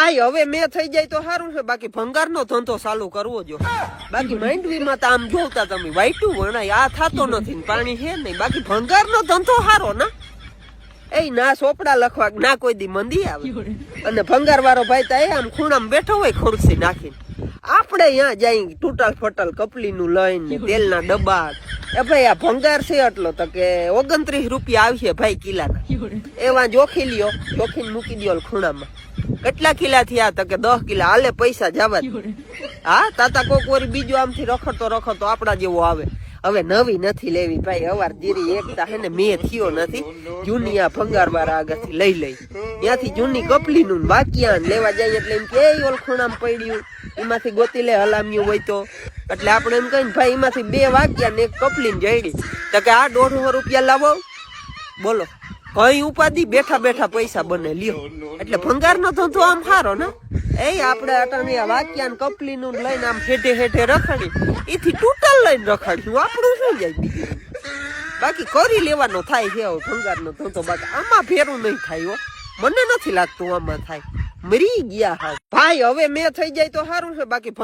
ભાઈ હવે મેં થઈ જાય તો સારું છે, બાકી ભંગારનો ધંધો ચાલુ કરવો જો. બાકી માંડવીમાં તો આમ જોતા તમે વાઈટું વણાય આ થાતો નથી ને પાણી છે નહીં, બાકી ભંગારનો ધંધો સારો ના. એ ના ચોપડા લખવા ના કોઈ દી મંદી આવે, અને ભંગાર વાળો ભાઈ તો આમ ખૂણામાં બેઠો હોય ખુરશી નાખીને, આપણે અહીંયા જાય તૂટલ ફટલ કપલીનું લઈને તેલના ડબ્બા. એ ભાઈ આ ભંગાર છે એટલો તો કે 29 રૂપિયા આવશે ભાઈ કિલાના, એવા જોખી લ્યો, જોખીને મૂકી દો ખૂણામાં. કેટલા કિલા થયા તો કે 10 કિલા, હાલે પૈસા જવા. હા તાતા કોક વરી બીજો આમથી રખડતો રખડતો આપડા જેવો આવે. હવે નવી નથી લેવી ભાઈ, અવાર જીરી એકતા હે ને મેં થયો નથી. જૂની આ ભંગાર વાળા આગળથી લઈ ત્યાંથી જૂની કપલી નું બાકિયાન લેવા જાય એટલે એમ કે ઓલ ખૂણામાં પડ્યું એમાંથી ગોતી લે હલામ્યું હોય તો. એટલે આપણે એમ કહીને ભાઈ એમાંથી 2 વાગ્યા ને 1 કપલી જડી તો કે આ 150 રૂપિયા લાવો. બોલો કઈ ઉપાધિ, બેઠા બેઠા પૈસા બને લ્યો. એટલે ભંગાર નો ધંધો આમ સારો ને. એ આપણે અટાણી વાક્યાન કપલી નું લઈને આમ હેઠે હેઠે રખડી, એથી તૂટલ લઈને રખડ્યું, આપણું શું જાય બીજું. બાકી કરી લેવાનો થાય છે ભંગાર નો ધંધો, બાકી આમાં ફેરું નહીં થાય હો, મને નથી લાગતું આમાં થાય. મરી ગયા હા ભાઈ હવે મેં થઈ જાય તો સારું છે, બાકી